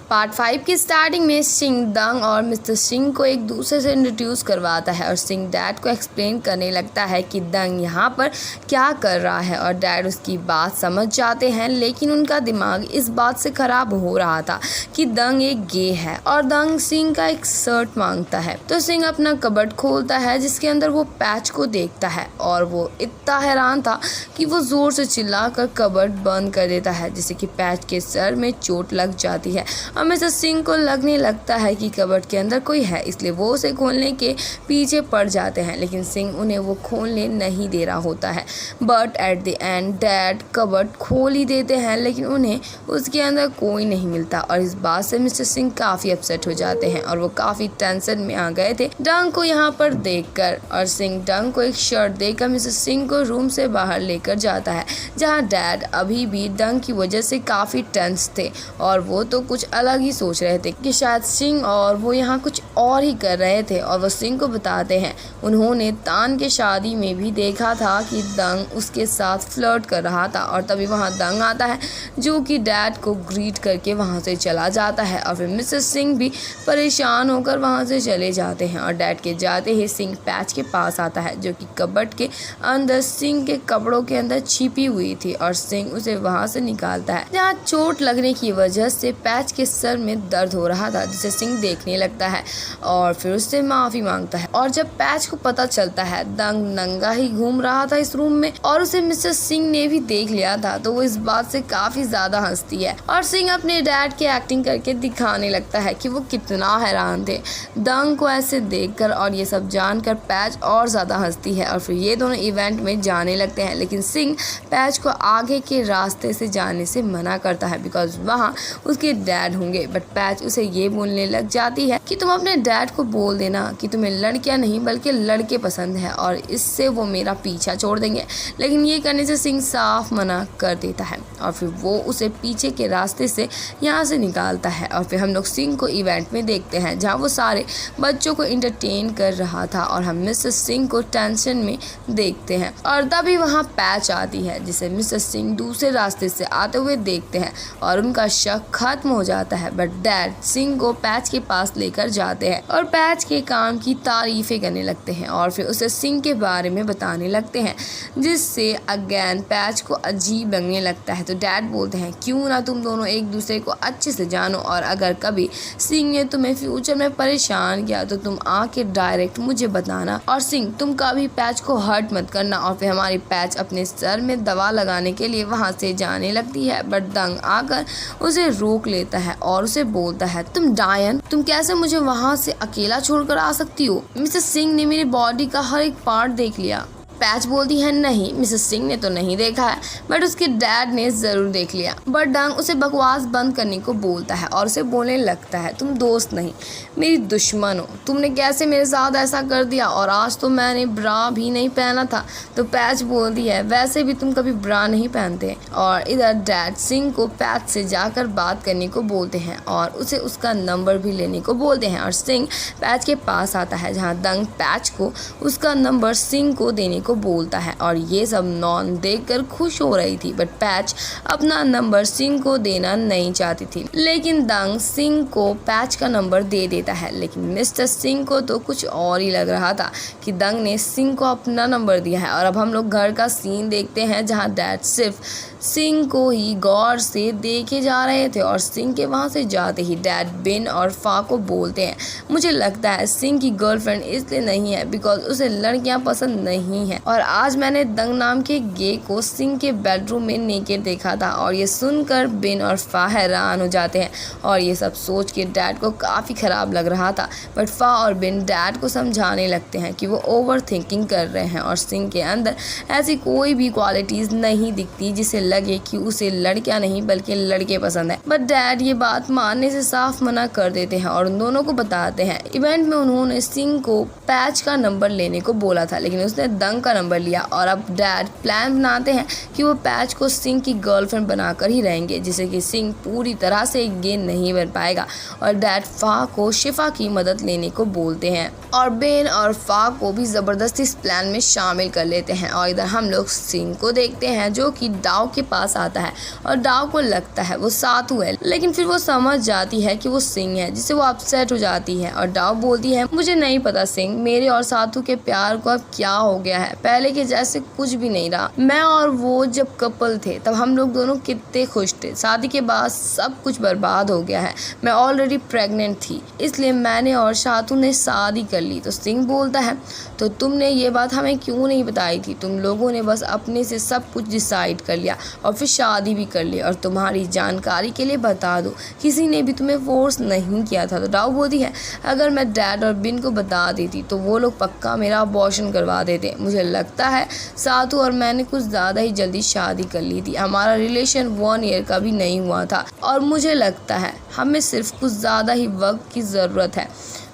Part 5 की starting में सिंह दंग और मिस्टर सिंह को एक दूसरे से इंट्रोड्यूस करवाता है और सिंह डैड को एक्सप्लेन करने लगता है कि दंग यहाँ पर क्या कर रहा है और डैड उसकी बात समझ जाते हैं, लेकिन उनका दिमाग इस बात से ख़राब हो रहा था कि दंग एक गे है और दंग सिंह का एक शर्ट मांगता है। तो सिंह अपना कबर्ड खोलता है जिसके अंदर वो पैच को देखता है और वो इतना हैरान था कि वो ज़ोर से चिल्लाकर कबर्ड बंद कर देता है, जिससे कि पैच के सर में चोट लग जाती है और मिस्टर सिंह को लगने लगता है कि कबर्ड के अंदर कोई है, इसलिए वो उसे खोलने के पीछे पड़ जाते हैं, लेकिन सिंह उन्हें वो खोलने नहीं दे रहा होता है। But at the end dad cupboard खोल ही देते हैं, लेकिन उन्हें उसके अंदर कोई नहीं मिलता और इस बात से मिस्टर सिंह काफ़ी अपसेट हो जाते हैं और वो काफ़ी टेंशन में आ गए थे डंग को यहाँ पर देखकर। और सिंह डंग को एक शर्ट देकर मिस्टर सिंह को रूम से बाहर लेकर जाता है, जहाँ डैड अभी भी डंग की वजह से काफ़ी टेंस थे और वो तो कुछ अलग ही सोच रहे थे कि शायद सिंह और वो यहाँ कुछ और ही कर रहे थे। और वो सिंह को बताते हैं उन्होंने तान के शादी में भी देखा था कि दंग उसके साथ फ्लर्ट कर रहा था और तभी वहाँ दंग आता है जो कि डैड को ग्रीट करके वहाँ से चला जाता है और फिर मिसेस सिंह भी परेशान होकर वहाँ से चले जाते हैं और डैड के जाते ही सिंह पैच के पास आता है जो कि कबर्ड के अंदर सिंह के कपड़ों के अंदर छिपी हुई थी और सिंह उसे वहाँ से निकालता है, जहाँ चोट लगने की वजह से पैच के सर में दर्द हो रहा था, जिसे सिंह देखने लगता है और फिर उससे माफ़ी मांगता है। और जब पैच को पता चलता है दंग नंगा ही घूम रहा था इस रूम में और उसे मिस्टर सिंह ने भी देख लिया था, तो वो इस बात से काफ़ी ज़्यादा हंसती है और सिंह अपने डैड की एक्टिंग करके दिखाने लगता है कि वो कितना हैरान थे दंग को ऐसे देखकर। और ये सब जानकर पैच और ज़्यादा हंसती है और फिर ये दोनों इवेंट में जाने लगते हैं, लेकिन सिंह पैच को आगे के रास्ते से जाने से मना करता है बिकॉज वहाँ उसके डैड होंगे। बट पैच उसे ये बोलने लग जाती है कि तुम अपने डैड को बोल देना कि तुम्हें लड़कियां नहीं बल्कि लड़के पसंद है और इससे वो मेरा पीछा छोड़ देंगे, लेकिन ये करने से सिंह साफ मना कर देता है और फिर वो उसे पीछे के रास्ते से यहाँ से निकालता है। और फिर हम लोग सिंह को इवेंट में देखते हैं जहाँ वो सारे बच्चों को इंटरटेन कर रहा था और हम मिस्टर सिंह को टेंशन में देखते हैं और तभी वहाँ पैच आती है जिसे मिस्टर सिंह दूसरे रास्ते से आते हुए देखते हैं और उनका शक खत्म हो जाता है। बट डैड सिंह को पैच के पास लेकर जाते हैं और पैच के काम की तारीफें करने लगते हैं और फिर उसे सिंह के बारे में बताने लगते हैं, जिससे अगेन पैच को अजीब लगने लगता है। तो डैड बोलते हैं क्यों ना तुम दोनों एक दूसरे को अच्छे से जानो और अगर कभी सिंह ने तुम्हें फ्यूचर में परेशान किया तो तुम आके डायरेक्ट मुझे बताना और सिंह तुम कभी पैच को हर्ट मत करना। और फिर हमारी पैच अपने सर में दवा लगाने के लिए वहाँ से जाने लगती है, बट दंग आकर उसे रोक लेता है और उसे बोलता है तुम डायन, तुम कैसे मुझे वहाँ से अकेला छोड़कर आ सकती हो? मिसेस सिंह ने मेरी बॉडी का हर एक पार्ट देख लिया। पैच बोलती है नहीं, मिसेस सिंह ने तो नहीं देखा है बट उसके डैड ने ज़रूर देख लिया। बट डंग उसे बकवास बंद करने को बोलता है और उसे बोलने लगता है तुम दोस्त नहीं मेरी दुश्मन हो, तुमने कैसे मेरे साथ ऐसा कर दिया और आज तो मैंने ब्रा भी नहीं पहना था। तो पैच बोलती है वैसे भी तुम कभी ब्रा नहीं पहनते। और इधर डैड सिंह को पैच से जाकर बात करने को बोलते हैं और उसे उसका नंबर भी लेने को बोलते हैं और सिंह पैच के पास आता है, जहाँ दंग पैच को उसका नंबर सिंह को देने को बोलता है और ये सब नॉन देखकर खुश हो रही थी। बट पैच अपना नंबर सिंह को देना नहीं चाहती थी, लेकिन दंग सिंह को पैच का नंबर दे देता है। लेकिन मिस्टर सिंह को तो कुछ और ही लग रहा था कि दंग ने सिंह को अपना नंबर दिया है। और अब हम लोग घर का सीन देखते हैं जहां डैड सिर्फ सिंह को ही गौर से देखे जा रहे थे और सिंह के वहाँ से जाते ही डैड बिन और फा को बोलते हैं मुझे लगता है सिंह की गर्लफ्रेंड इसलिए नहीं है बिकॉज उसे लड़कियां पसंद नहीं है और आज मैंने दंग नाम के गे को सिंह के बेडरूम में नेकेड देखा था। और ये सुनकर बिन और फा हैरान हो जाते हैं और ये सब सोच के डैड को काफ़ी ख़राब लग रहा था। बट फा और बिन डैड को समझाने लगते हैं कि वो ओवर थिंकिंग कर रहे हैं और सिंह के अंदर ऐसी कोई भी क्वालिटीज़ नहीं दिखती जिसे लगे कि उसे लड़कियां नहीं बल्कि लड़के पसंद है। बट डैड ये बात मानने से साफ मना कर देते हैं और उन दोनों को बताते हैं इवेंट में उन्होंने सिंह को पैच का नंबर लेने को बोला था, लेकिन उसने दंग का नंबर लिया। और अब डैड प्लान बनाते हैं कि वो पैच को सिंह की गर्लफ्रेंड बनाकर ही रहेंगे, जिससे कि सिंह पूरी तरह से गे नहीं बन पाएगा। और डैड फा को शिफा की मदद लेने को बोलते हैं और बेन और फा को भी ज़बरदस्ती इस प्लान में शामिल कर लेते हैं। और इधर हम लोग सिंह को देखते हैं जो कि दाव के पास आता है और डाव को लगता है वो सातू है, लेकिन फिर वो समझ जाती है कि वो सिंह है, जिससे वो अपसेट हो जाती है। और डाव बोलती है, मुझे नहीं पता सिंह, मेरे और सातू के प्यार को अब क्या हो गया है, पहले के जैसे कुछ भी नहीं रहा। मैं और वो जब कपल थे तब हम लोग दोनों कितने खुश थे, शादी के बाद सब कुछ बर्बाद हो गया है। मैं ऑलरेडी प्रेग्नेंट थी, इसलिए मैंने और सातू ने शादी कर ली। तो सिंह बोलता है, तो तुमने ये बात हमें क्यों नहीं बताई थी? तुम लोगों ने बस अपने से सब कुछ डिसाइड कर लिया और फिर शादी भी कर ली। और तुम्हारी जानकारी के लिए बता दो, किसी ने भी तुम्हें फोर्स नहीं किया था। तो डाव बोलती है, अगर मैं डैड और बिन को बता देती तो वो लोग पक्का मेरा अबॉर्शन करवा देते। मुझे लगता है सातू और मैंने कुछ ज़्यादा ही जल्दी शादी कर ली थी। हमारा रिलेशन 1 ईयर का भी नहीं हुआ था और मुझे लगता है हमें सिर्फ कुछ ज़्यादा ही वक्त की ज़रूरत है।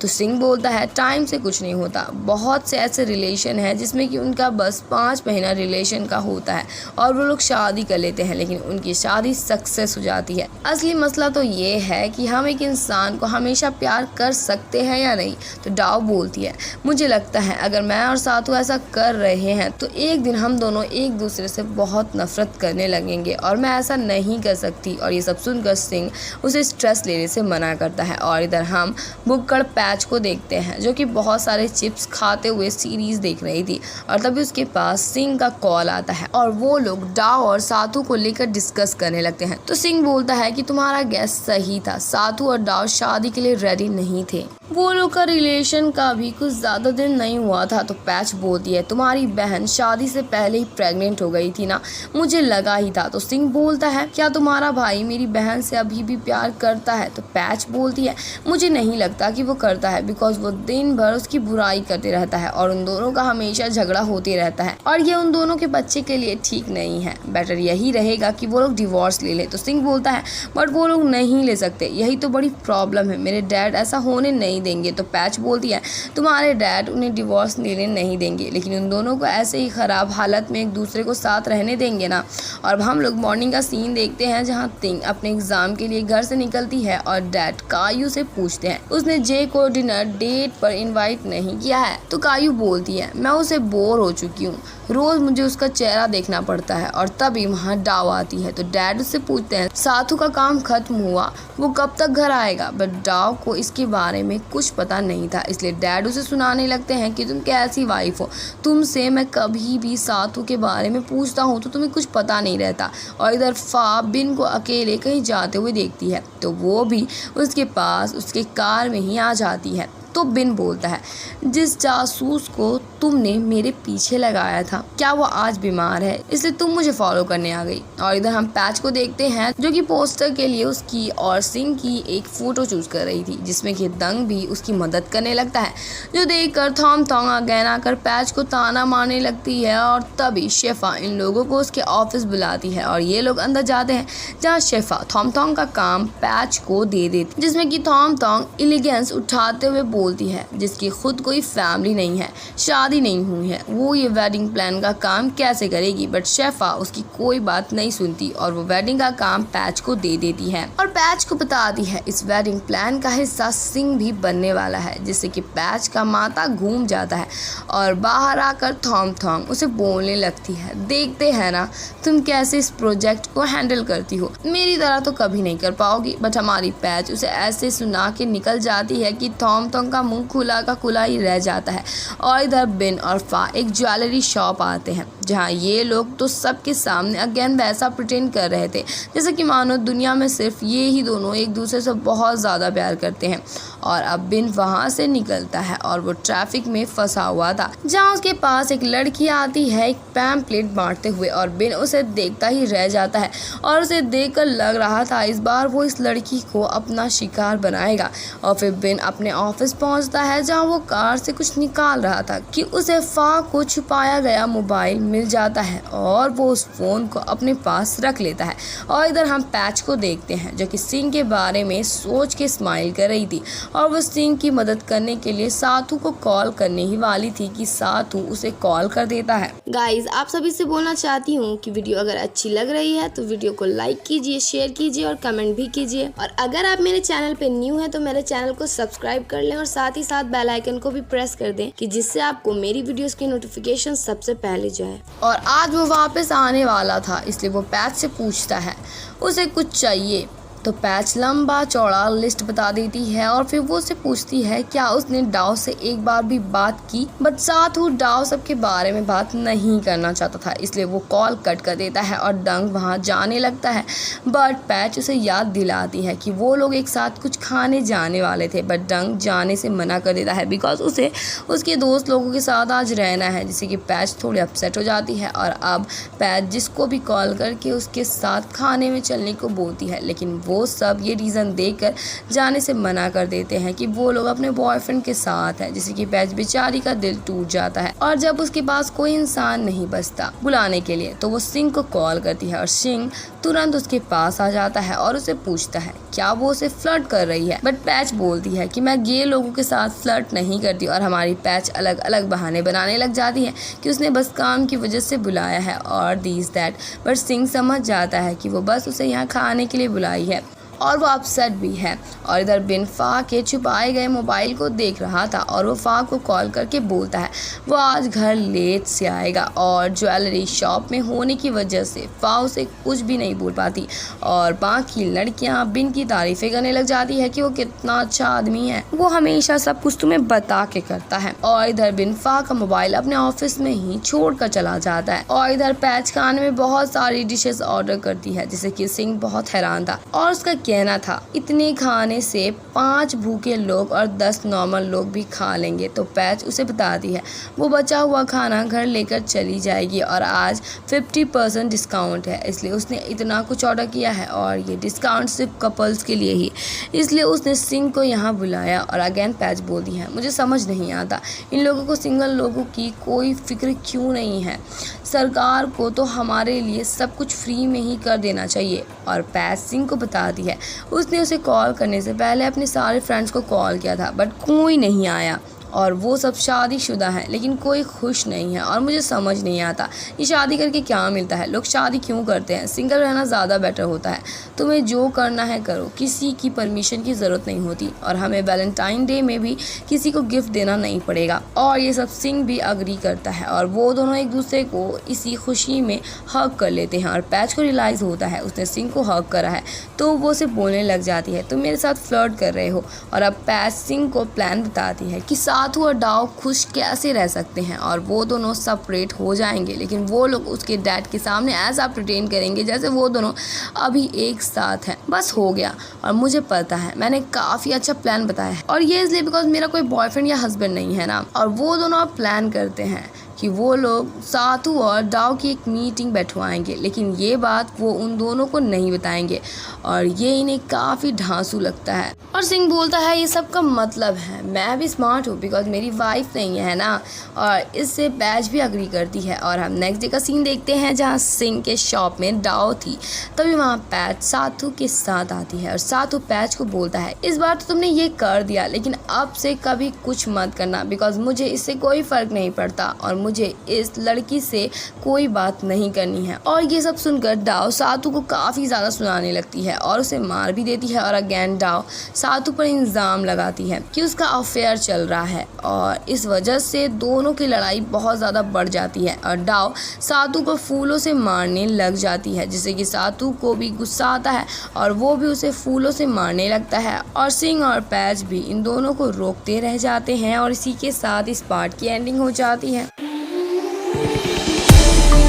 तो सिंह बोलता है, टाइम से कुछ नहीं होता। बहुत से ऐसे रिलेशन हैं जिसमें कि उनका बस 5 महीना रिलेशन का होता है और वो लोग शादी कर लेते हैं, लेकिन उनकी शादी सक्सेस हो जाती है। असली मसला तो ये है कि हम एक इंसान को हमेशा प्यार कर सकते हैं या नहीं। तो डाव बोलती है, मुझे लगता है अगर मैं और सातू ऐसा कर रहे हैं तो एक दिन हम दोनों एक दूसरे से बहुत नफरत करने लगेंगे और मैं ऐसा नहीं कर सकती। और ये सब सुनकर सिंह उसे स्ट्रेस लेने से मना करता है। और इधर हम बुक्कड़ पैच को देखते हैं, जो कि बहुत सारे चिप्स खाते हुए सीरीज देख रही थी। और तभी उसके पास सिंह का कॉल आता है और वो लोग डाव और सातू को लेकर डिस्कस करने लगते हैं। तो सिंह बोलता है कि तुम्हारा गैस सही था, सातू और डाव शादी के लिए रेडी नहीं थे। वो लोग का रिलेशन का भी कुछ ज़्यादा दिन नहीं हुआ था। तो पैच बोलती है, तुम्हारी बहन शादी से पहले ही प्रेग्नेंट हो गई थी ना, मुझे लगा ही था। तो सिंह बोलता है, क्या तुम्हारा भाई मेरी बहन से अभी भी प्यार करता है? तो पैच बोलती है, मुझे नहीं लगता कि वो करता है, बिकॉज वो दिन भर उसकी बुराई करते रहता है और उन दोनों का हमेशा झगड़ा होते रहता है और ये उन दोनों के बच्चे के लिए ठीक नहीं है। बेटर यही रहेगा कि वो लोग डिवोर्स ले ले। तो सिंह बोलता है, बट वो लोग नहीं ले सकते, यही तो बड़ी प्रॉब्लम है, मेरे डैड ऐसा होने नहीं देंगे। तो पैच बोलती है, तुम्हारे डैड उन्हें डिवोर्स लेने नहीं देंगे, लेकिन उन दोनों को ऐसे ही खराब हालत में एक दूसरे को साथ रहने देंगे ना। और हम लोग मॉर्निंग का सीन देखते हैं जहाँ तिंग अपने एग्जाम के लिए घर से निकलती है और डैड कायू से पूछते हैं उसने जे को डिनर डेट पर इनवाइट नहीं किया है। तो कायू बोलती है, मैं उसे बोर हो चुकी हूँ, रोज मुझे उसका चेहरा देखना पड़ता है। और तभी वहाँ डाव आती है। तो डैड उससे पूछते हैं, सातू का काम खत्म हुआ, वो कब तक घर आएगा? बट डाव को इसके बारे में कुछ पता नहीं था, इसलिए डैड उसे सुनाने लगते हैं कि तुम कैसी वाइफ हो, तुमसे मैं कभी भी सातू के बारे में पूछता हूँ तो तुम्हें कुछ पता नहीं रहता। और इधर फा बिन को अकेले कहीं जाते हुए देखती है तो वो भी उसके पास उसके कार में ही आ जाती है। तो बिन बोलता है, जिस जासूस को तुमने मेरे पीछे लगाया था, क्या वो आज बीमार है, इसलिए तुम मुझे फॉलो करने आ गई? और इधर हम पैच को देखते हैं जो कि पोस्टर के लिए उसकी और सिंह की एक फोटो चूज कर रही थी, जिसमें कि दंग भी उसकी मदद करने लगता है, जो देखकर थॉम थॉन्ग अगेन आकर पैच को ताना मारने लगती है। और तभी शेफा इन लोगों को उसके ऑफिस बुलाती है और ये लोग अंदर जाते हैं, जहाँ शेफा थॉम थॉन्ग का काम पैच को दे देती, जिसमें कि थॉम थॉन्ग इलिगेंस उठाते हुए बोलती है, जिसकी खुद कोई फैमिली नहीं है, शादी नहीं हुई है, वो ये वेडिंग प्लान का काम कैसे करेगी? बट शेफा उसकी कोई बात नहीं सुनती और वो वेडिंग का काम पैच को दे देती है और पैच को बताती है इस वेडिंग प्लान का हिस्सा सिंह भी बनने वाला है, जिससे कि पैच का माथा घूम जाता है और बाहर आकर थॉम थॉन्ग उसे बोलने लगती है, देखते हैं ना तुम कैसे इस प्रोजेक्ट को हैंडल करती हो, मेरी तरह तो कभी नहीं कर पाओगी। बट हमारी पैच उसे ऐसे सुना के निकल जाती है कि थॉम थॉन्ग का मुंह खुला का खुला ही रह जाता है। और इधर बिन और फा एक ज्वेलरी शॉप आते हैं, जहाँ ये लोग तो सबके सामने अगेन वैसा प्रिटेंड कर रहे थे जैसे कि मानो दुनिया में सिर्फ ये ही दोनों एक दूसरे से बहुत ज़्यादा प्यार करते हैं। और अब बिन वहाँ से निकलता है और वो ट्रैफिक में फंसा हुआ था, जहाँ उसके पास एक लड़की आती है एक पैम्पलेट बांटते हुए और बिन उसे देखता ही रह जाता है और उसे देखकर लग रहा था इस बार वो इस लड़की को अपना शिकार बनाएगा। और फिर बिन अपने ऑफिस पहुँचता है, जहाँ वो कार से कुछ निकाल रहा था कि उसे फा को छुपाया गया मोबाइल मिल जाता है और वो उस फोन को अपने पास रख लेता है। और इधर हम पैच को देखते हैं जो कि सिंह के बारे में सोच के स्माइल कर रही थी और वो सिंह की मदद करने के लिए सातू को कॉल करने ही वाली थी कि सातू उसे कॉल कर देता है। गाइज, आप सभी से बोलना चाहती हूँ कि वीडियो अगर अच्छी लग रही है तो वीडियो को लाइक कीजिए, शेयर कीजिए और कमेंट भी कीजिए। और अगर आप मेरे चैनल पे न्यू है तो मेरे चैनल को सब्सक्राइब कर लें और साथ ही साथ बेल आइकन को भी प्रेस कर दें कि जिससे आपको मेरी वीडियोस की नोटिफिकेशन सबसे पहले जाए। और आज वो वापस आने वाला था, इसलिए वो पैच से पूछता है उसे कुछ चाहिए। तो पैच लंबा चौड़ा लिस्ट बता देती है और फिर वो उससे पूछती है क्या उसने डाव से एक बार भी बात की, बट साथू डाव सबके बारे में बात नहीं करना चाहता था, इसलिए वो कॉल कट कर देता है और डंग वहाँ जाने लगता है। बट पैच उसे याद दिलाती है कि वो लोग एक साथ कुछ खाने जाने वाले थे, बट डंग जाने से मना कर देता है बिकॉज उसे उसके दोस्त लोगों के साथ आज रहना है, जिससे कि पैच थोड़ी अपसेट हो जाती है। और अब पैच जिसको भी कॉल करके उसके साथ खाने में चलने को बोलती है, लेकिन वो सब ये रीज़न देकर जाने से मना कर देते हैं कि वो लोग अपने बॉयफ्रेंड के साथ हैं, जिससे कि पैच बेचारी का दिल टूट जाता है। और जब उसके पास कोई इंसान नहीं बचता बुलाने के लिए तो वो सिंह को कॉल करती है और सिंह तुरंत उसके पास आ जाता है और उसे पूछता है क्या वो उसे फ्लर्ट कर रही है, बट पैच बोलती है कि मैं गे लोगों के साथ फ्लर्ट नहीं करती। और हमारी पैच अलग अलग बहाने बनाने लग जाती है कि उसने बस काम की वजह से बुलाया है और दिस दैट, बट सिंह समझ जाता है कि वो बस उसे यहाँ खाने के लिए बुलाई है और वो अपसेट भी है। और इधर बिन फा के छुपाए गए मोबाइल को देख रहा था और वो फा को कॉल करके बोलता है वो आज घर लेट से आएगा। और ज्वेलरी शॉप में होने की वजह से फा उसे कुछ भी नहीं बोल पाती और बाकी लड़कियां बिन की तारीफें करने लग जाती है कि वो कितना अच्छा आदमी है, वो हमेशा सब कुछ तुम्हें बता के करता है। और इधर बिन फा का मोबाइल अपने ऑफिस में ही छोड़ कर चला जाता है। और इधर पैच खाने में बहुत सारी डिशेस ऑर्डर करती है, जिससे कि सिंह बहुत हैरान था और उसका कहना था इतने खाने से 5 भूखे लोग और 10 नॉर्मल लोग भी खा लेंगे। तो पैच उसे बताती है वो बचा हुआ खाना घर लेकर चली जाएगी और आज 50% डिस्काउंट है, इसलिए उसने इतना कुछ ऑर्डर किया है और ये डिस्काउंट सिर्फ कपल्स के लिए ही, इसलिए उसने सिंह को यहाँ बुलाया। और अगेन पैच बोलती है मुझे समझ नहीं आता इन लोगों को सिंगल लोगों की कोई फिक्र क्यों नहीं है, सरकार को तो हमारे लिए सब कुछ फ्री में ही कर देना चाहिए। और पैच सिंह को बताती है उसने उसे कॉल करने से पहले अपने सारे फ्रेंड्स को कॉल किया था बट कोई नहीं आया और वो सब शादीशुदा हैं लेकिन कोई खुश नहीं है। और मुझे समझ नहीं आता ये शादी करके क्या मिलता है, लोग शादी क्यों करते हैं, सिंगल रहना ज़्यादा बेटर होता है। तुम्हें जो करना है करो, किसी की परमिशन की ज़रूरत नहीं होती और हमें वैलेंटाइन डे में भी किसी को गिफ्ट देना नहीं पड़ेगा। और ये सब सिंह भी अग्री करता है और वो दोनों एक दूसरे को इसी खुशी में हग कर लेते हैं। और पैच को रियलाइज़ होता है उसने सिंह को हग करा है तो वो उसे बोलने लग जाती है तुम मेरे साथ फ्लर्ट कर रहे हो। और अब पैच सिंह को प्लान बताती है कि साथू और डाव खुश कैसे रह सकते हैं और वो दोनों सेपरेट हो जाएंगे, लेकिन वो लोग उसके डैड के सामने ऐसा प्रिटेंड करेंगे जैसे वो दोनों अभी एक साथ हैं। बस हो गया। और मुझे पता है मैंने काफ़ी अच्छा प्लान बताया है और ये इसलिए बिकॉज मेरा कोई बॉयफ्रेंड या हस्बैंड नहीं है ना। और वो दोनों अब प्लान करते हैं कि वो लोग साथू और डाव की एक मीटिंग बैठवाएंगे, लेकिन ये बात वो उन दोनों को नहीं बताएंगे और ये इन्हें काफ़ी ढांसू लगता है। और सिंह बोलता है ये सब का मतलब है मैं भी स्मार्ट हूँ बिकॉज मेरी वाइफ नहीं है ना। और इससे पैच भी अग्री करती है। और हम नेक्स्ट डे का सीन देखते हैं जहाँ सिंह के शॉप में डाव थी, तभी वहाँ पैच साथू के साथ आती है और साथू पैच को बोलता है इस बार तो तुमने ये कर दिया लेकिन अब से कभी कुछ मत करना बिकॉज मुझे इससे कोई फ़र्क नहीं पड़ता और मुझे इस लड़की से कोई बात नहीं करनी है। और ये सब सुनकर डाव सातू को काफ़ी ज़्यादा सुनाने लगती है और उसे मार भी देती है। और अगेन डाव सातू पर इल्ज़ाम लगाती है कि उसका अफेयर चल रहा है और इस वजह से दोनों की लड़ाई बहुत ज़्यादा बढ़ जाती है और डाव सातू को फूलों से मारने लग जाती है, जिससे कि सातू को भी गुस्सा आता है और वो भी उसे फूलों से मारने लगता है। और सिंह और पैच भी इन दोनों को रोकते रह जाते हैं और इसी के साथ इस पार्ट की एंडिंग हो जाती है।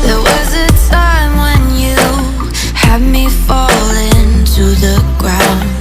There was a time when you had me falling to the ground.